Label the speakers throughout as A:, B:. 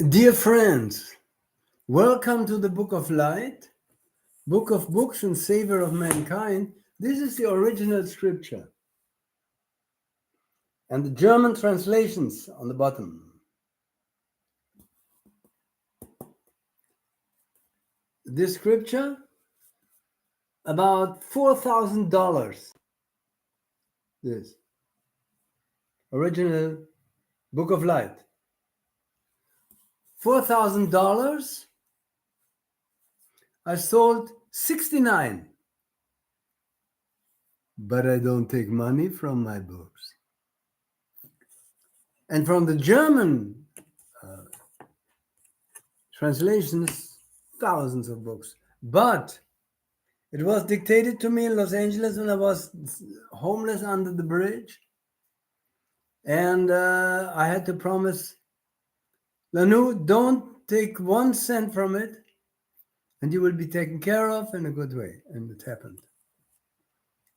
A: Dear friends, welcome to the Book of Light, Book of Books and Savior of Mankind. This is the original scripture and the German translations on the bottom. This scripture, about $4,000. This original Book of Light. $4,000. I sold 69, but I don't take money from my books. And from the German translations, thousands of books. But it was dictated to me in Los Angeles when I was homeless under the bridge. And I had to promise, Lanu, don't take 1 cent from it, and you will be taken care of in a good way. And it happened.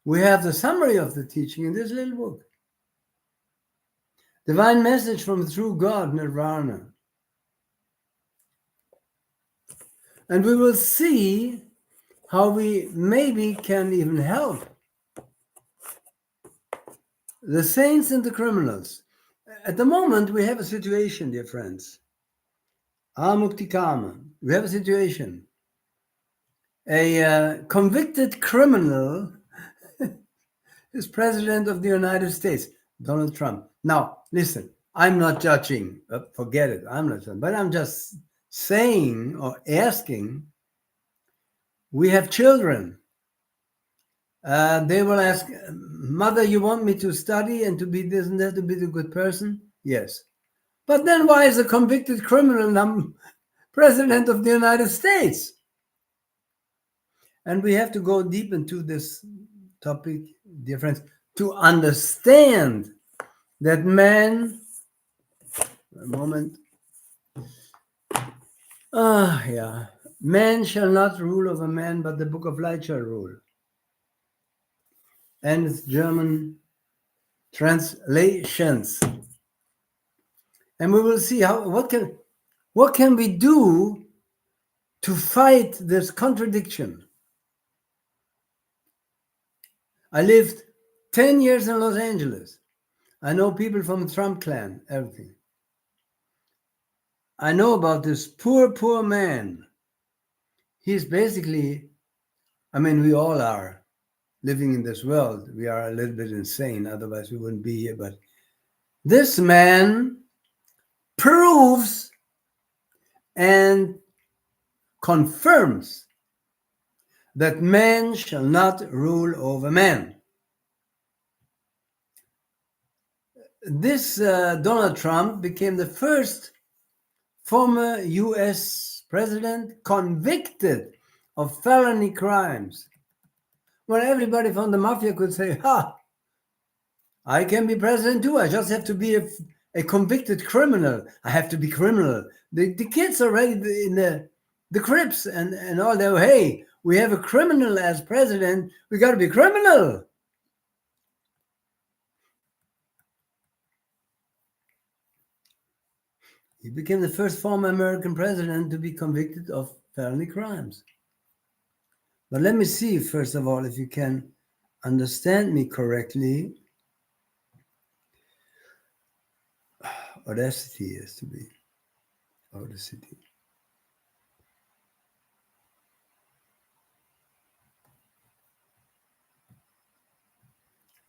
A: We have the summary of the teaching in this little book. Divine message from the true God, Nirvana. And we will see how we maybe can even help the saints and the criminals. At the moment, we have a situation, dear friends. Mukti Kama. We have a situation. A convicted criminal is president of the United States, Donald Trump. Now, listen, I'm not judging. Forget it. I'm not judging. But I'm just saying or asking, we have children. They will ask, Mother, you want me to study and to be this and that, to be the good person? Yes. But then why is a convicted criminal president of the United States? And we have to go deep into this topic, dear friends, to understand that man, man shall not rule over man, but the Book of Light shall rule. And it's German translations. And we will see what can we do to fight this contradiction. I lived 10 years in Los Angeles. I know people from the Trump clan, everything. I know about this poor man. He's basically, we all are living in this world. We are a little bit insane, otherwise we wouldn't be here. But this man proves and confirms that man shall not rule over man. This Donald Trump became the first former US president convicted of felony crimes. When everybody from the mafia could say, I can be president too. I just have to be a convicted criminal. I have to be criminal. The kids already in the Crips and all that, hey, we have a criminal as president. We got to be criminal. He became the first former American president to be convicted of felony crimes. But let me see, first of all, if you can understand me correctly. Audacity is to be. Audacity.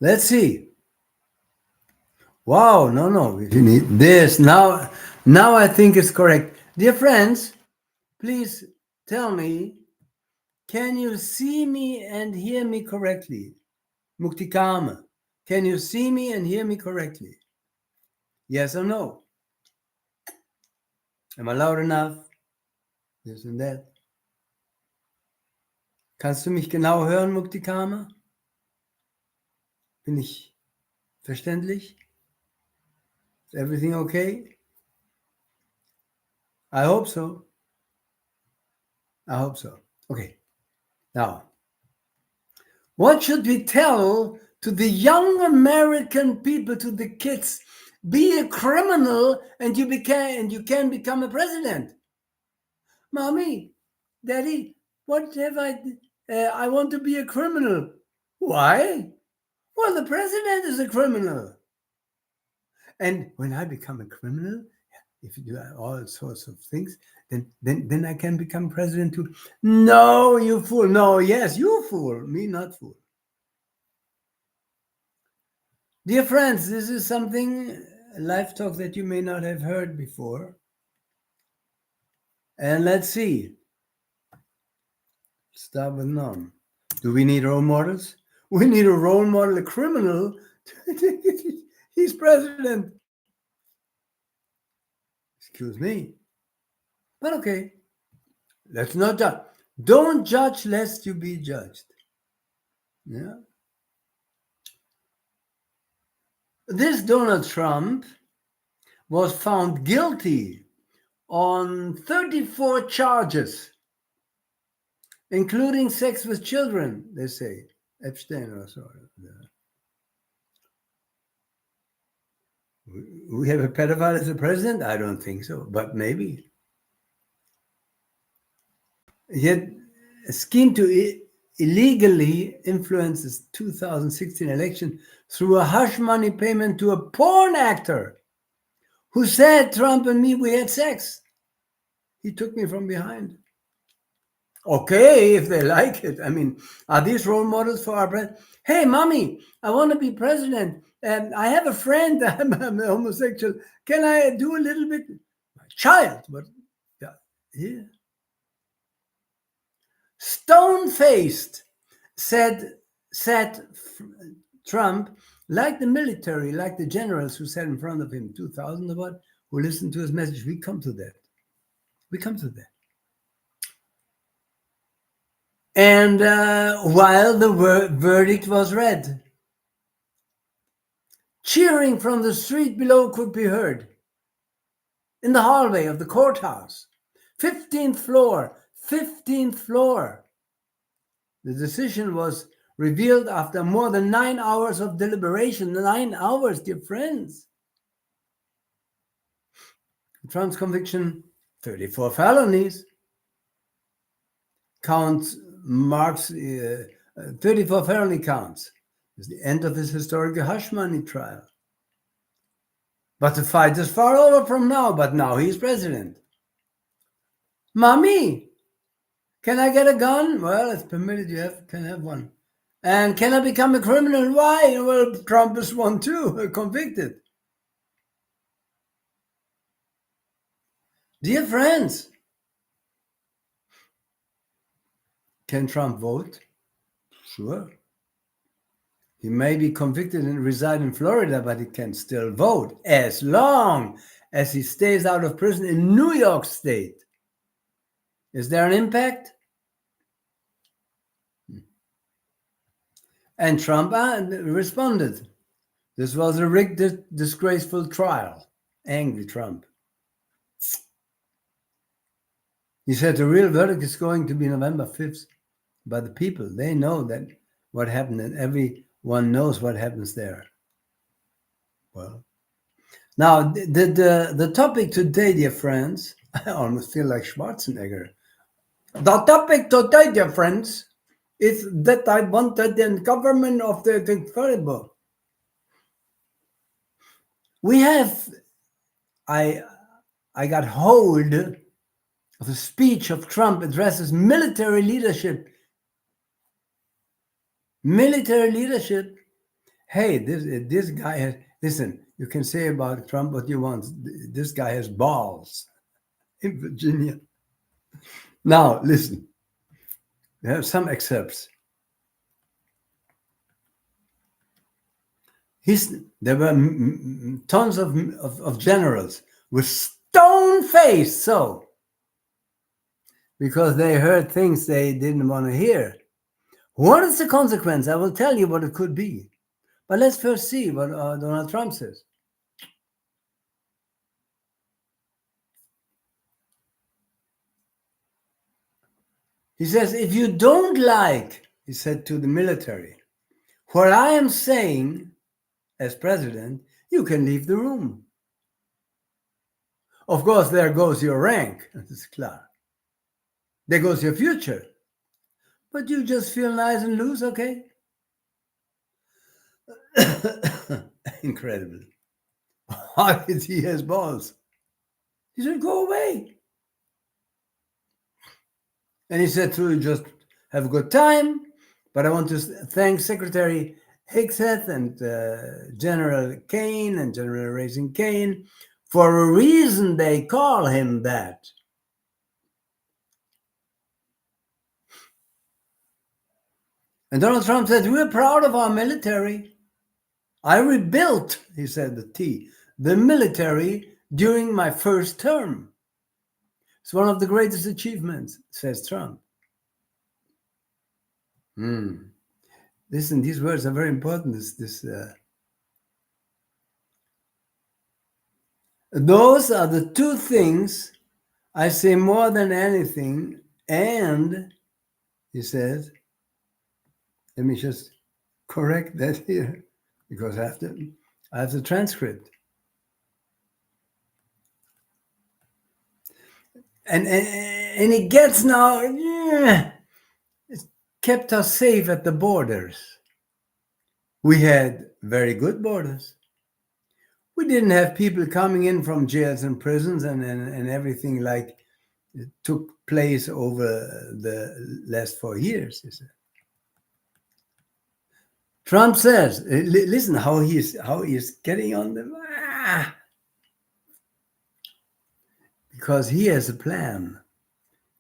A: Let's see. Wow, no, we need this. Now I think it's correct. Dear friends, please tell me, can you see me and hear me correctly? Mukti Kama, can you see me and hear me correctly? Yes or no? Am I loud enough? This and that. Kannst du mich genau hören, Mukti Kama? Bin ich verständlich? Is everything okay? I hope so. Okay. Now, what should we tell to the young American people, to the kids? Be a criminal and you can become a president. Mommy, Daddy, what have I want to be a criminal. Why? Well, the president is a criminal. And when I become a criminal, if you do all sorts of things, then I can become president too. No, you fool. No, yes, you fool. Me not fool. Dear friends, this is something, live talk that you may not have heard before. And let's see. Start with none. Do we need role models? We need a role model, a criminal. He's president. Excuse me. But okay. Let's not judge. Don't judge lest you be judged. Yeah. This Donald Trump was found guilty on 34 charges, including sex with children, they say. Epstein or so. We have a pedophile as a president? I don't think so, but maybe. Yet a scheme to illegally influence the 2016 election through a hush money payment to a porn actor who said Trump and me, we had sex. He took me from behind. Okay, if they like it. I mean, are these role models for our president? Hey, mommy, I want to be president. And I have a friend, I'm a homosexual. Can I do a little bit? My child, but yeah. Stone-faced, said Trump, like the military, like the generals who sat in front of him, 2,000 of us, who listened to his message. We come to that. We come to that. And while the verdict was read, cheering from the street below could be heard in the hallway of the courthouse. 15th floor. The decision was revealed after more than 9 hours of deliberation. 9 hours, dear friends. Trump's conviction, 34 felonies, marks 34 felony counts. It's the end of his historic hush money trial. But the fight is far over from now, but now he's president. Mommy, can I get a gun? Well, it's permitted, can have one. And can I become a criminal? Why? Well, Trump is one too, convicted. Dear friends, can Trump vote? Sure. He may be convicted and reside in Florida, but he can still vote as long as he stays out of prison in New York State. Is there an impact? And Trump responded. This was a rigged, disgraceful trial. Angry Trump. He said the real verdict is going to be November 5th. But the people, they know that what happened, and everyone knows what happens there. Well, now the topic today, dear friends, I almost feel like Schwarzenegger. The topic today, dear friends, is that I wanted the government of the incredible. We have, I got hold of a speech of Trump addresses military leadership. Military leadership. Hey, this guy has, listen, you can say about Trump what you want. This guy has balls in Virginia. Now, listen. We have some excerpts. There were tons of generals with stone-faced, so, because they heard things they didn't want to hear. What is the consequence? I will tell you what it could be. But let's first see what Donald Trump says. He says, if you don't like, he said to the military, what I am saying as president, you can leave the room. Of course, there goes your rank. That's clear. There goes your future. But you just feel nice and loose, okay? Incredible. How did he has balls? He said, go away. And he said, truly, just have a good time. But I want to thank Secretary Higseth and General Kane and General Raising Kane for a reason they call him that. And Donald Trump said, we're proud of our military. I rebuilt, he said, the military during my first term. It's one of the greatest achievements, says Trump. Listen, these words are very important. Those are the two things I say more than anything. And, he says, let me just correct that here, because I have the transcript. And it gets now, it kept us safe at the borders. We had very good borders. We didn't have people coming in from jails and prisons and everything like it took place over the last 4 years, he said. Trump says, listen how he is getting on the... Because he has a plan.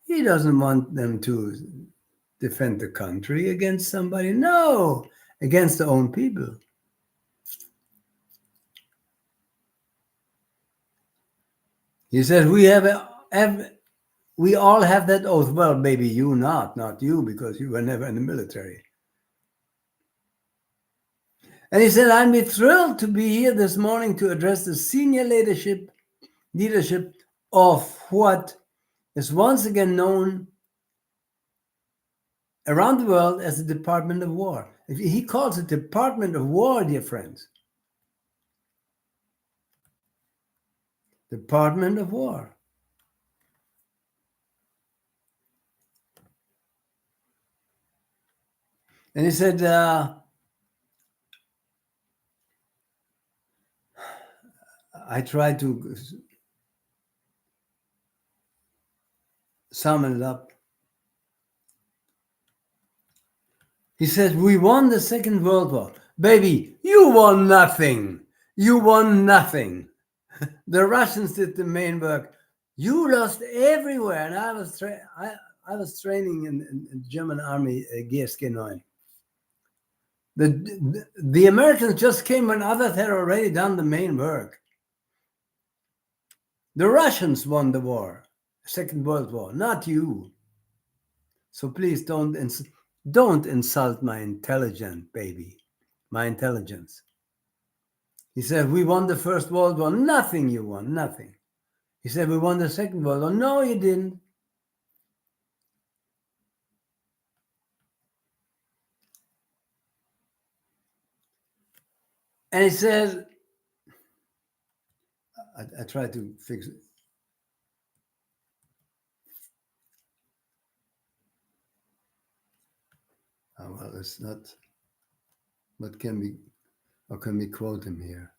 A: He doesn't want them to defend the country against somebody. No, against their own people. He says, we all have that oath. Well, maybe you not you, because you were never in the military. And he said, I'd be thrilled to be here this morning to address the senior leadership of what is once again known around the world as the Department of War. He calls it Department of War, dear friends. Department of War. And he said, I tried to sum it up. He said, we won the Second World War. Baby, you won nothing. You won nothing. The Russians did the main work. You lost everywhere. And I was training in the German army, GSK 9. The Americans just came when others had already done the main work. The Russians won the war, Second World War, not you. So please don't insult my intelligence, baby, my intelligence. He said, we won the First World War. Nothing you won, nothing. He said, we won the Second World War. No, you didn't. And he says, I tried to fix it. Oh, well, it's not. What can we? How can we quote him here?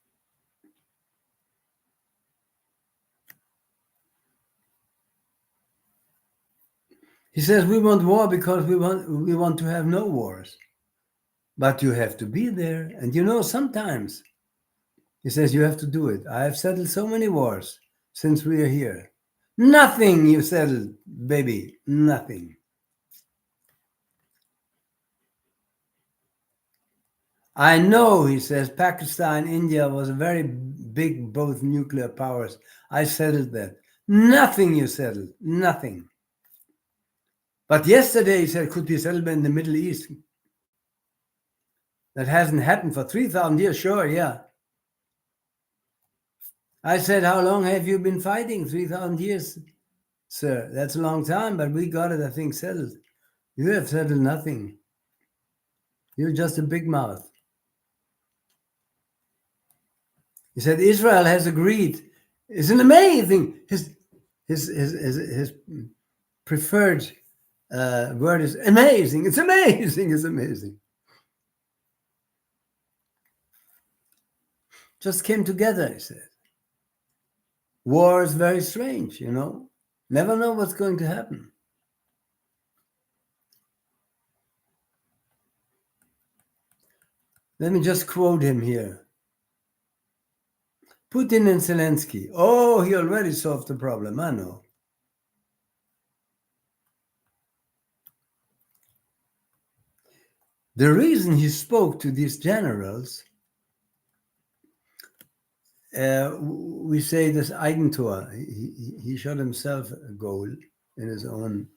A: He says we want war because we want to have no wars, but you have to be there, and sometimes. He says you have to do it. I have settled so many wars since we are here. Nothing you settled, baby. Nothing. I know, he says, Pakistan, India was a very big, both nuclear powers. I settled that. Nothing you settled. Nothing. But yesterday, he said, could be settled in the Middle East. That hasn't happened for 3,000 years. Sure, yeah. I said, how long have you been fighting? 3,000 years, sir. That's a long time, but we got it, I think, settled. You have settled nothing. You're just a big mouth. He said Israel has agreed. It's an amazing. His preferred word is amazing. It's amazing. It's amazing. Just came together, he said. War is very strange, you know. Never know what's going to happen. Let me just quote him here. Putin and Zelensky. Oh, he already solved the problem, I know. The reason he spoke to these generals, we say this Eigentor, he shot himself a goal in his own.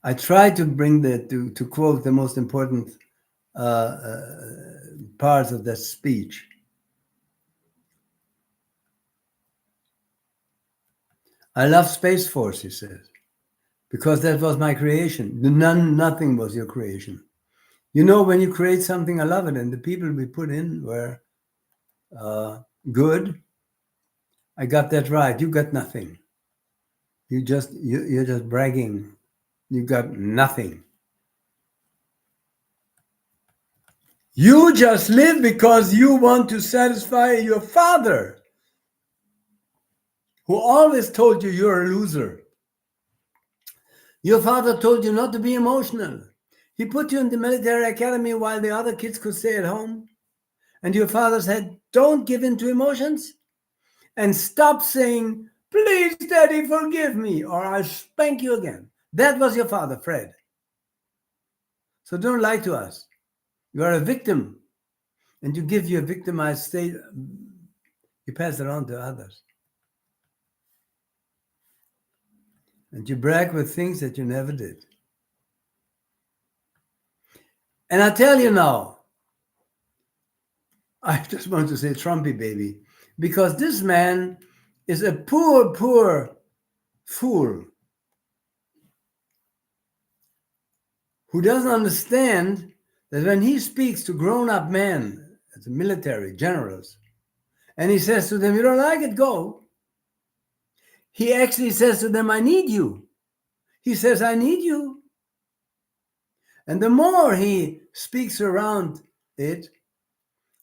A: I tried to bring to quote the most important parts of that speech. I love Space Force, he says, because that was my creation. Nothing was your creation. You know, when you create something, I love it, and the people we put in were good. I got that right. You got nothing. You're just bragging. You got nothing. You just live because you want to satisfy your father, who always told you you're a loser. Your father told you not to be emotional. He put you in the military academy while the other kids could stay at home. And your father said, don't give in to emotions and stop saying, please, Daddy, forgive me, or I'll spank you again. That was your father, Fred. So don't lie to us. You are a victim. And you give your victimized state, you pass it on to others. And you brag with things that you never did. And I tell you now, I just want to say Trumpy baby, because this man is a poor, poor fool who doesn't understand that when he speaks to grown-up men, the military generals, and he says to them, you don't like it, go. He actually says to them, I need you. He says, I need you. And the more he speaks around it,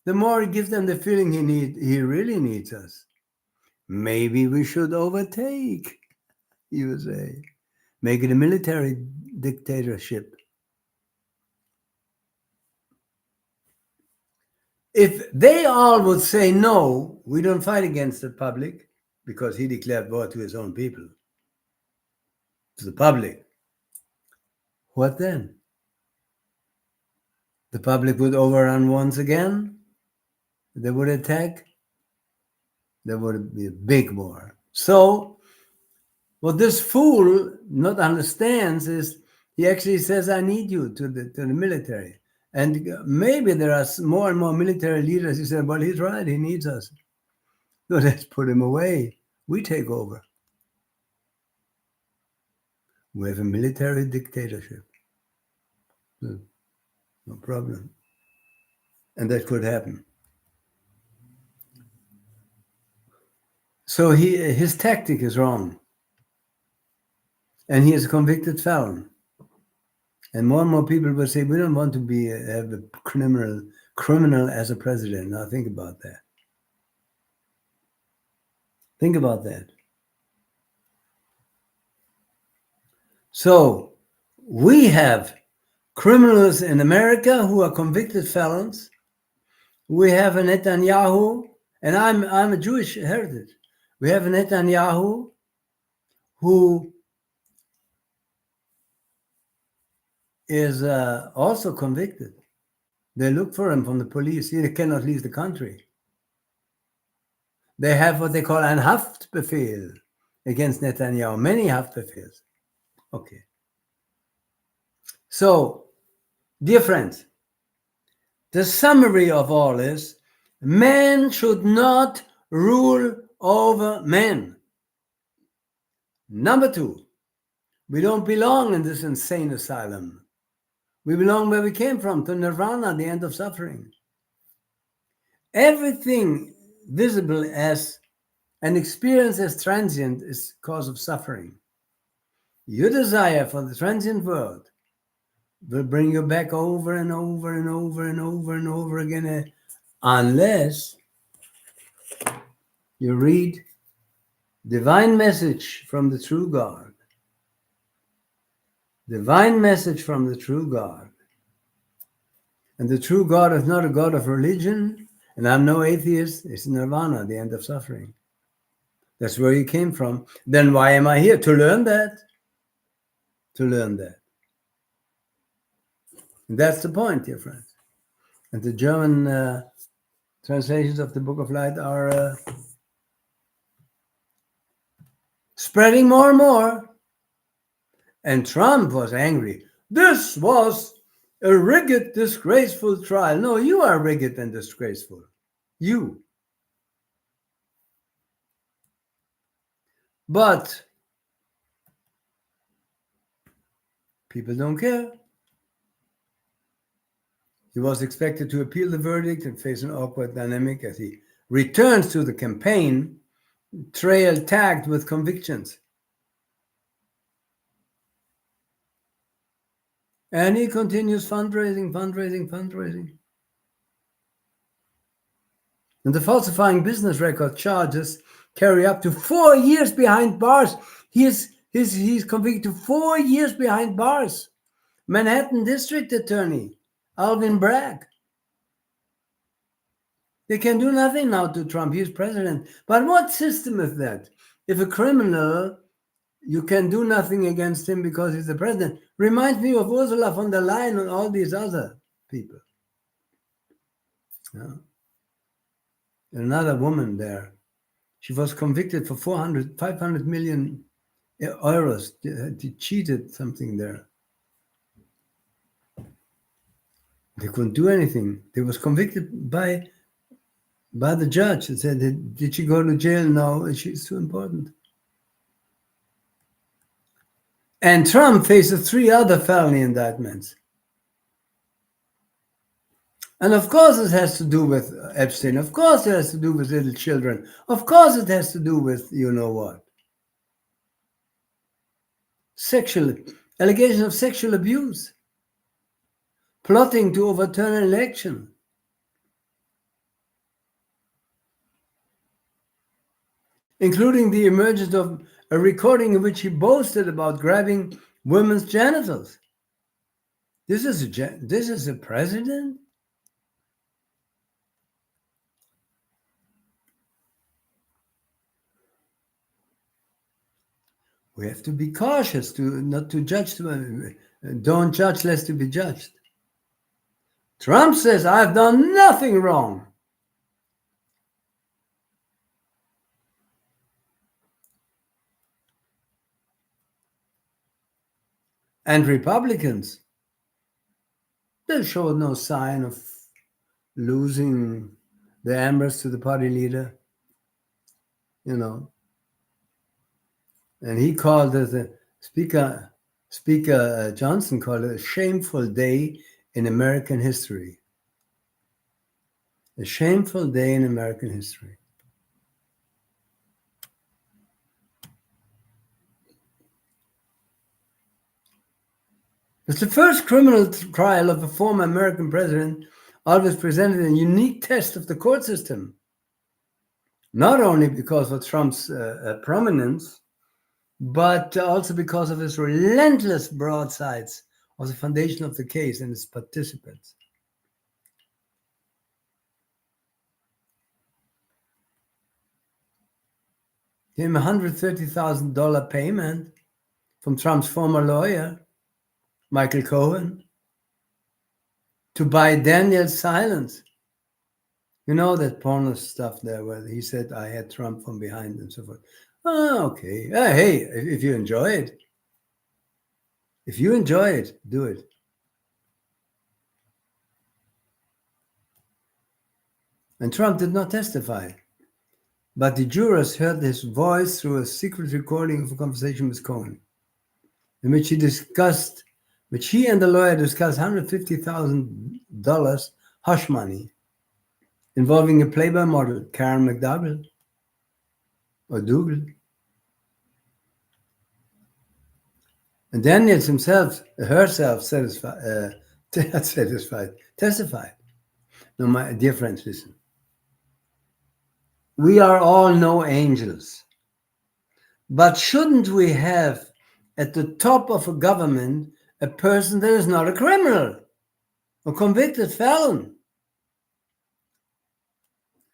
A: the more he gives them the feeling he really needs us. Maybe we should overtake USA. Make it a military dictatorship. If they all would say no, we don't fight against the public, because he declared war to his own people, to the public. What then? The public would overrun once again. They would attack. There would be a big war. So what this fool not understands is he actually says, I need you to the military. And maybe there are more and more military leaders who say, well, he's right, he needs us. So let's put him away. We take over. We have a military dictatorship. No problem. And that could happen. So his tactic is wrong. And he is a convicted felon. And more people will say, we don't want to have a criminal as a president. Now think about that. Think about that. So we have criminals in America who are convicted felons. We have a Netanyahu, and I'm a Jewish heritage. We have a Netanyahu who is also convicted. They look for him from the police. He cannot leave the country. They have what they call ein Haftbefehl against Netanyahu. Many Haftbefehls. Okay. So, dear friends, the summary of all is, man should not rule over men. Number two, we don't belong in this insane asylum We belong where we came from, to nirvana, the end of suffering. Everything visible as an experience as transient is cause of suffering. Your desire for the transient world will bring you back over and over and over and over and over again, unless you read divine message from the true God. Divine message from the true God. And the true God is not a God of religion, and I'm no atheist. It's nirvana, the end of suffering. That's where you came from. Then why am I here? To learn that. To learn that. And that's the point, dear friends. And the German translations of the Book of Light are spreading more and more. And Trump was angry. This was a rigged, disgraceful trial. No, you are rigged and disgraceful. You. But people don't care. He was expected to appeal the verdict and face an awkward dynamic as he returns to the campaign trail tagged with convictions. And he continues fundraising. And the falsifying business record charges carry up to 4 years behind bars. He's convicted to 4 years behind bars. Manhattan District Attorney Alvin Bragg. They can do nothing now to Trump. He's president. But what system is that? If a criminal, you can do nothing against him because he's the president. Reminds me of Ursula von der Leyen and all these other people. Yeah. Another woman there. She was convicted for 500 million euros. She cheated something there. They couldn't do anything. They was convicted by the judge. They said, did she go to jail? No, she's too important. And Trump faces 3 other felony indictments. And of course it has to do with Epstein. Of course it has to do with little children. Of course it has to do with you know what. Allegation of sexual abuse. Plotting to overturn an election. Including the emergence of a recording in which he boasted about grabbing women's genitals. This is a president? We have to be cautious not to judge. Don't judge lest to be judged. Trump says, I've done nothing wrong. And Republicans, they showed no sign of losing the embers to the party leader, you know. And he called it, Speaker Johnson called it a shameful day in American history. A shameful day in American history. It's the first criminal trial of a former American president. Always presented a unique test of the court system, not only because of Trump's prominence, but also because of his relentless broadsides on the foundation of the case and its participants. Gave him a $130,000 payment from Trump's former lawyer, Michael Cohen, to buy Daniel's silence. You know that porno stuff there where he said, I had Trump from behind and so forth. Oh, okay. Hey, if you enjoy it, do it. And Trump did not testify, but the jurors heard his voice through a secret recording of a conversation with Cohen, in which he discussed which he and the lawyer discussed $150,000 hush money involving a Playboy model, Karen McDougal, or Dougal. And Daniels herself testified. No, my dear friends, listen. We are all no angels. But shouldn't we have at the top of a government a person that is not a criminal, a convicted felon?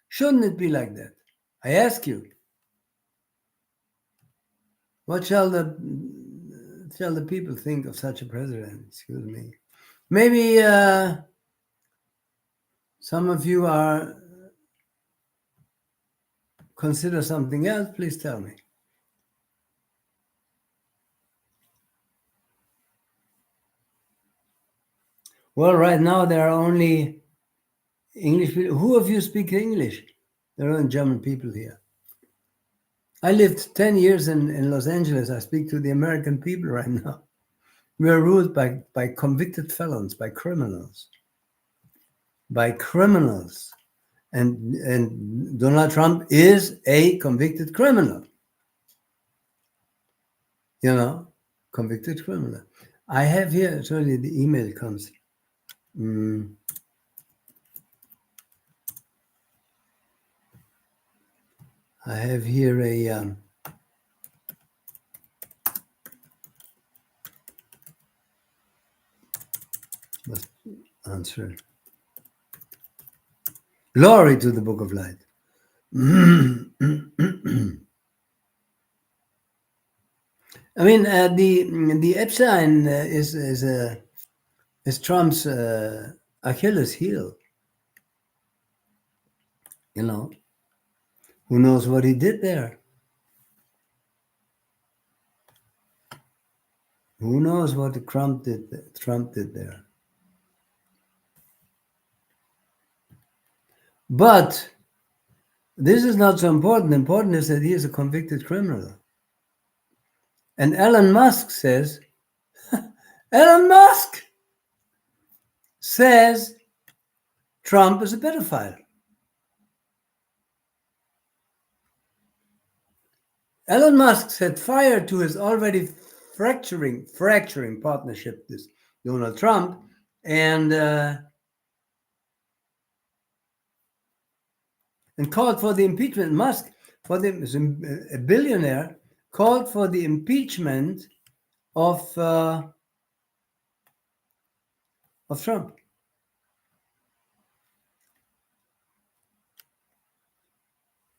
A: Shouldn't it be like that? I ask you. What shall the people think of such a president? Excuse me. Maybe some of you are consider something else. Please tell me. Well, right now there are only English people. Who of you speak English? There are only German people here. I lived 10 years in Los Angeles. I speak to the American people right now. We are ruled by convicted felons, by criminals. And Donald Trump is a convicted criminal. Convicted criminal. I have here, sorry, the email comes. I have here a must answer. Glory to the Book of Light. I mean, the Epstein is Trump's Achilles heel. Who knows what he did there? Who knows what Trump did there? But this is not so important. Important is that he is a convicted criminal. And Elon Musk says Trump is a pedophile. Elon Musk set fire to his already fracturing partnership with Donald Trump, and called for the impeachment. Musk, a billionaire, called for the impeachment of Trump.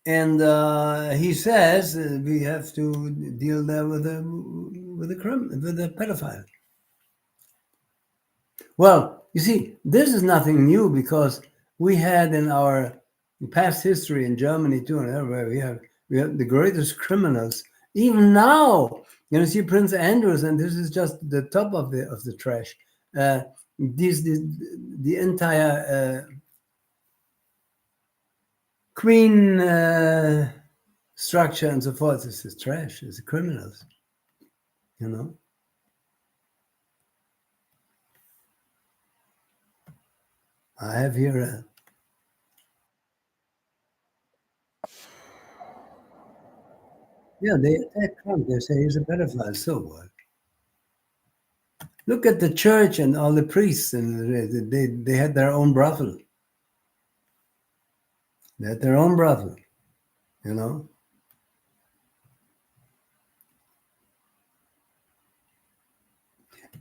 A: And he says we have to deal there with a pedophile. Well, you see, this is nothing new, because we had in our past history in Germany too, and everywhere we have the greatest criminals. Even now, see Prince Andrews, and this is just the top of the trash. The entire Queen structure and so forth. This is trash. It's criminals. I have here they attack Trump. They say he's a pedophile. So what? Look at the church and all the priests, and they had their own brothel. They had their own brothel,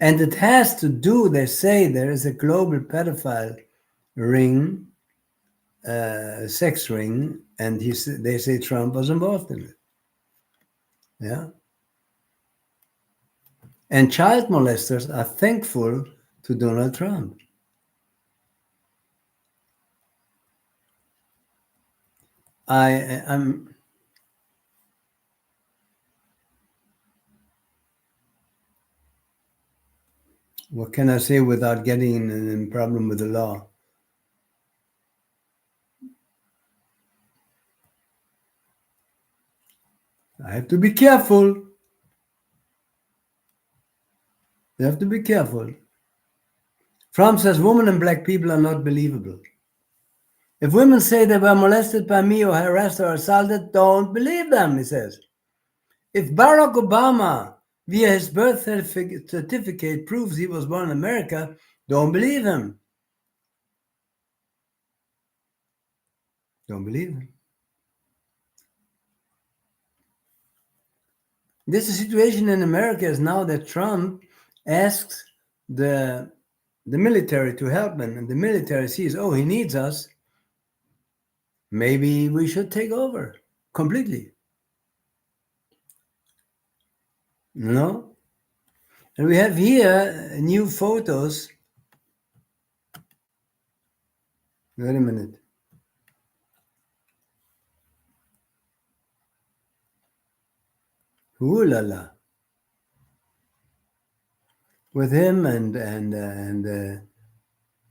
A: And it has to do, they say there is a global pedophile ring, sex ring, and they say Trump was involved in it. Yeah. And child molesters are thankful to Donald Trump. I'm what can I say without getting in a problem with the law? I have to be careful. You have to be careful. Trump says women and black people are not believable. If women say they were molested by me or harassed or assaulted, don't believe them, he says. If Barack Obama, via his birth certificate, proves he was born in America, don't believe him. Don't believe him. This situation in America is now that Trump asks the military to help him, and the military sees, oh, he needs us. Maybe we should take over completely. No? And we have here new photos. Wait a minute. Ooh la la. With him and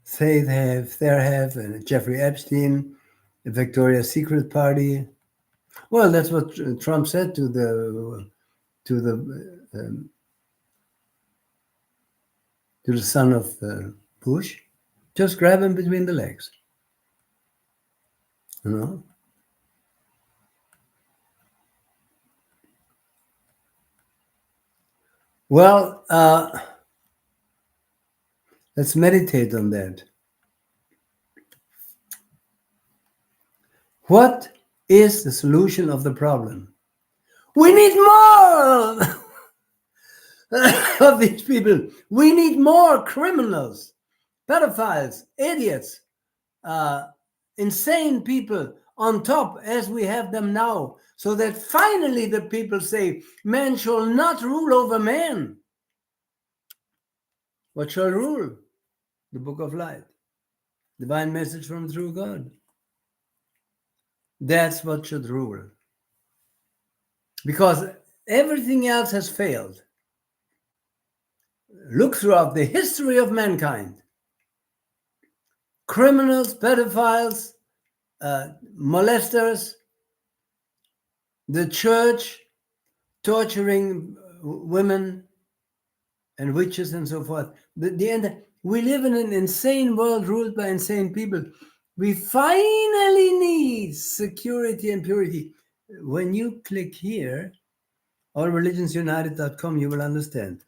A: Faith have and Jeffrey Epstein, the Victoria's Secret Party. Well, that's what Trump said to the son of Bush. Just grab him between the legs. You know. Well, let's meditate on that. What is the solution of the problem? We need more of these people. We need more criminals, pedophiles, idiots, insane people on top as we have them now, so that finally the people say, man shall not rule over man. What shall rule? The book of light. Divine message from true God. That's what should rule. Because everything else has failed. Look throughout the history of mankind. Criminals, pedophiles, molesters, the church torturing women and witches and so forth. The end. We live in an insane world ruled by insane people. We finally need security and purity. When you click here, allreligionsunited.com, you will understand.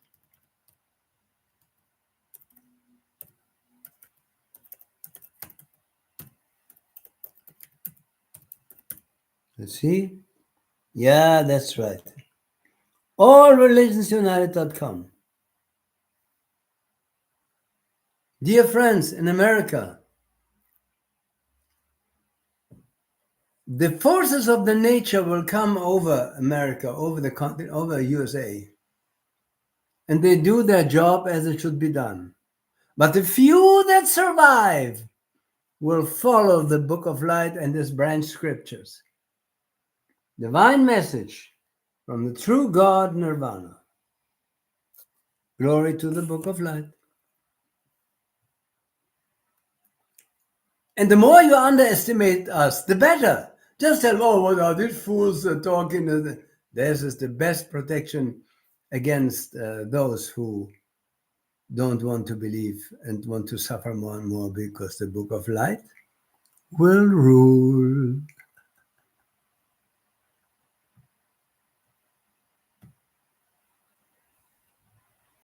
A: Let's see. Yeah, that's right. Allreligionsunited.com. Dear friends in America, the forces of the nature will come over America, over the continent, over USA. And they do their job as it should be done. But the few that survive will follow the book of light and its branch scriptures. Divine message from the true God, Nirvana. Glory to the book of light. And the more you underestimate us, the better. Just tell, oh, what are these fools talking? This is the best protection against those who don't want to believe and want to suffer more and more, because the book of light will rule.